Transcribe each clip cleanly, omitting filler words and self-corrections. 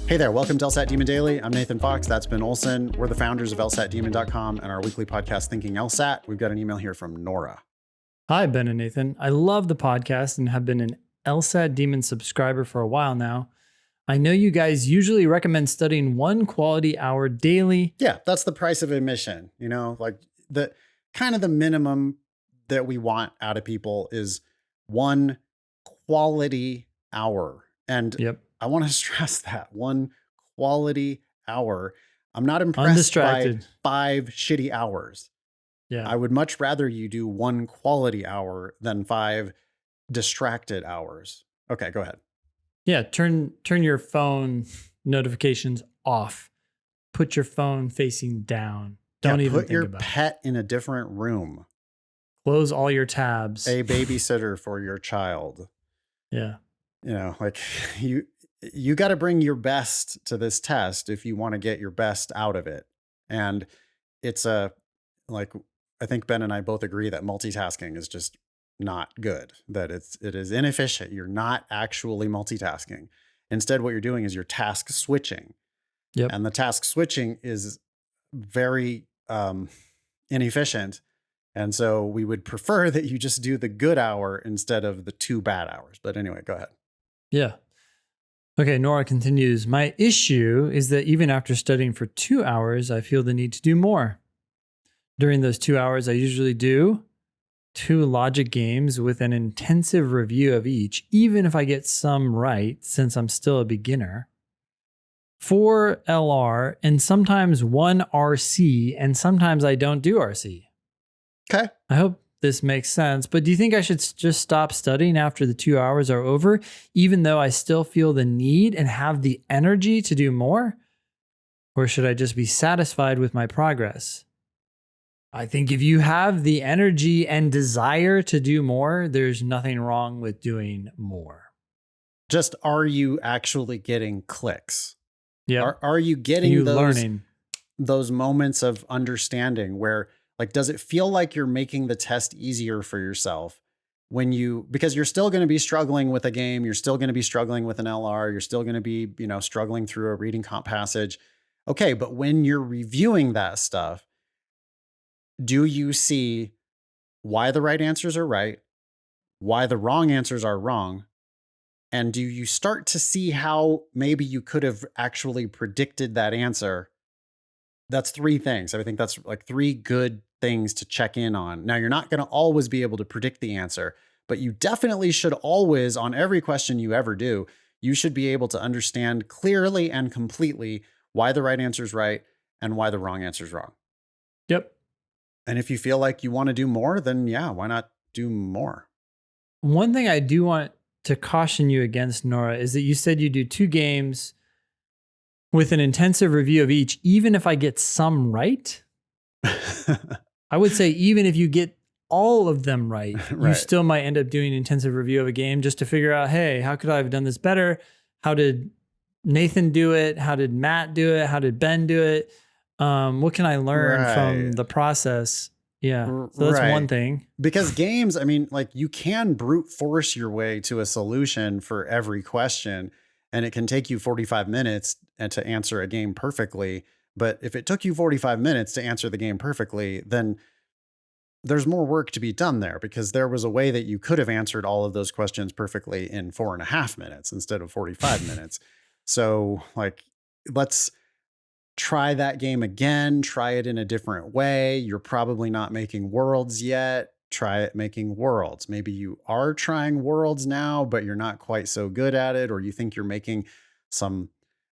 Hey there, welcome to LSAT Demon Daily. I'm Nathan Fox, that's Ben Olson. We're the founders of LSATdemon.com and our weekly podcast, Thinking LSAT. We've got an email here from Nora. Hi, Ben and Nathan. I love the podcast and have been an LSAT Demon subscriber for a while now. I know you guys usually recommend studying one quality hour daily. Yeah, that's the price of admission. You know, like the kind of the minimum that we want out of people is one quality hour. And Yep. I want to stress that one quality hour. I'm not impressed Undistracted. by 5 shitty hours. Yeah. I would much rather you do one quality hour than 5 distracted hours. Okay, go ahead. Yeah. Turn your phone notifications off. Put your phone facing down. Don't even put think your about it. pet in a different room. Close all your tabs. A babysitter for your child. Yeah. You know, like you got to bring your best to this test if you want to get your best out of it. And it's I think Ben and I both agree that multitasking is just not good, that it is inefficient. You're not actually multitasking. Instead, what you're doing is you're task switching. Yep. And the task switching is very inefficient. And so we would prefer that you just do the good hour instead of the 2 bad hours. But anyway, go ahead. Yeah. Okay, Nora continues. My issue is that even after studying for 2 hours, I feel the need to do more. During those 2 hours, I usually do 2 logic games with an intensive review of each, even if I get some right, since I'm still a beginner. 4 LR, and sometimes 1 RC, and sometimes I don't do RC. Okay. I hope this makes sense, but do you think I should just stop studying after the 2 hours are over, even though I still feel the need and have the energy to do more? Or should I just be satisfied with my progress? I think if you have the energy and desire to do more, there's nothing wrong with doing more. Just, are you actually getting clicks? Yeah. Are you getting learning those moments of understanding where, like, does it feel like you're making the test easier for yourself because you're still going to be struggling with a game, you're still going to be struggling with an LR, you're still going to be, struggling through a reading comp passage. Okay, but when you're reviewing that stuff, do you see why the right answers are right, why the wrong answers are wrong? And do you start to see how maybe you could have actually predicted that answer? That's 3 things. I think that's like 3 good things to check in on. Now, you're not going to always be able to predict the answer, but you definitely should always, on every question you ever do, you should be able to understand clearly and completely why the right answer is right and why the wrong answer is wrong. Yep. And if you feel like you want to do more, then yeah, why not do more? One thing I do want to caution you against, Nora, is that you said you do 2 games with an intensive review of each, even if I get some right. I would say even if you get all of them right, you still might end up doing an intensive review of a game just to figure out, hey, how could I have done this better? How did Nathan do it? How did Matt do it? How did Ben do it? What can I learn from the process? Yeah. So that's one thing. Because games, I mean, like, you can brute force your way to a solution for every question, and it can take you 45 minutes to answer a game perfectly. But if it took you 45 minutes to answer the game perfectly, then there's more work to be done there, because there was a way that you could have answered all of those questions perfectly in 4.5 minutes instead of 45 minutes. So, like, let's try that game again, try it in a different way. You're probably not making worlds yet. Try it making worlds. Maybe you are trying worlds now, but you're not quite so good at it, or you think you're making some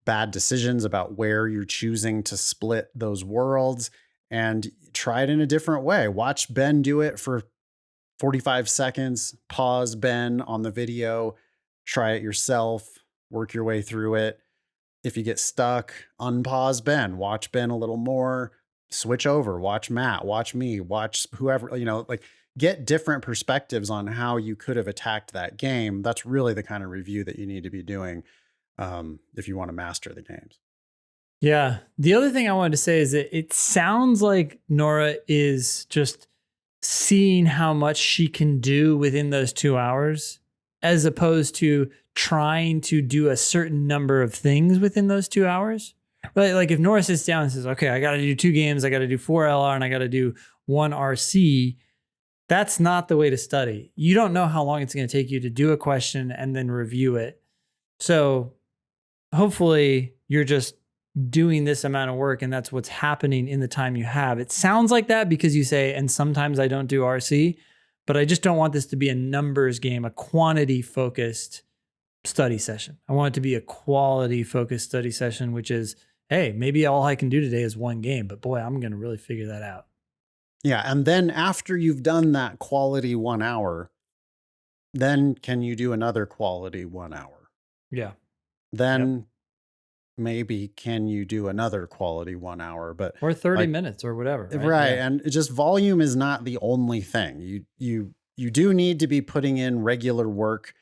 bad decisions about where you're choosing to split those worlds, and try it in a different way. Watch Ben do it for 45 seconds, pause Ben on the video, try it yourself, work your way through it. If you get stuck, unpause Ben, watch Ben a little more, switch over, watch Matt, watch me, watch whoever, like, get different perspectives on how you could have attacked that game. That's really the kind of review that you need to be doing if you want to master the games. Yeah. The other thing I wanted to say is that it sounds like Nora is just seeing how much she can do within those 2 hours as opposed to trying to do a certain number of things within those 2 hours. Right? Like if Nora sits down and says, okay, I got to do 2 games, I got to do 4 LR, and I got to do 1 RC, that's not the way to study. You don't know how long it's going to take you to do a question and then review it. So hopefully you're just doing this amount of work and that's what's happening in the time you have. It sounds like that because you say, and sometimes I don't do RC, but I just don't want this to be a numbers game, a quantity focused study session. I want it to be a quality focused study session, which is, hey, maybe all I can do today is 1 game, but boy, I'm going to really figure that out. Yeah. And then after you've done that quality 1 hour, then can you do another quality 1 hour? Yeah. Then maybe can you do another quality 1 hour, but or 30 minutes or whatever. Right. Yeah. And just volume is not the only thing. You do need to be putting in regular work,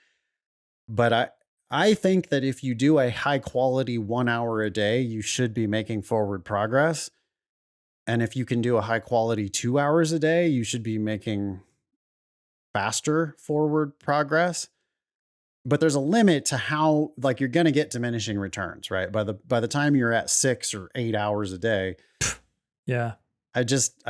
but I think that if you do a high quality 1 hour a day, you should be making forward progress. And if you can do a high quality 2 hours a day, you should be making faster forward progress. But there's a limit to how, like, you're going to get diminishing returns, right? By the time you're at 6 or 8 hours a day. Yeah. I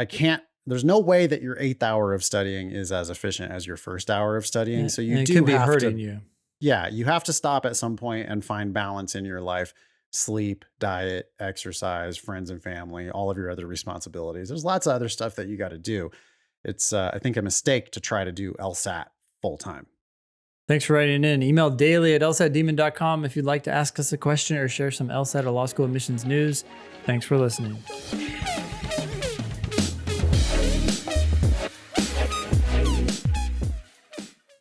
can't, there's no way that your 8th hour of studying is as efficient as your first hour of studying. Yeah. So you and do it could be have hurting to, you. Yeah, you have to stop at some point and find balance in your life. Sleep, diet, exercise, friends and family, all of your other responsibilities. There's lots of other stuff that you got to do. It's, I think, a mistake to try to do LSAT full time. Thanks for writing in. Email daily@lsatdemon.com if you'd like to ask us a question or share some LSAT or law school admissions news. Thanks for listening.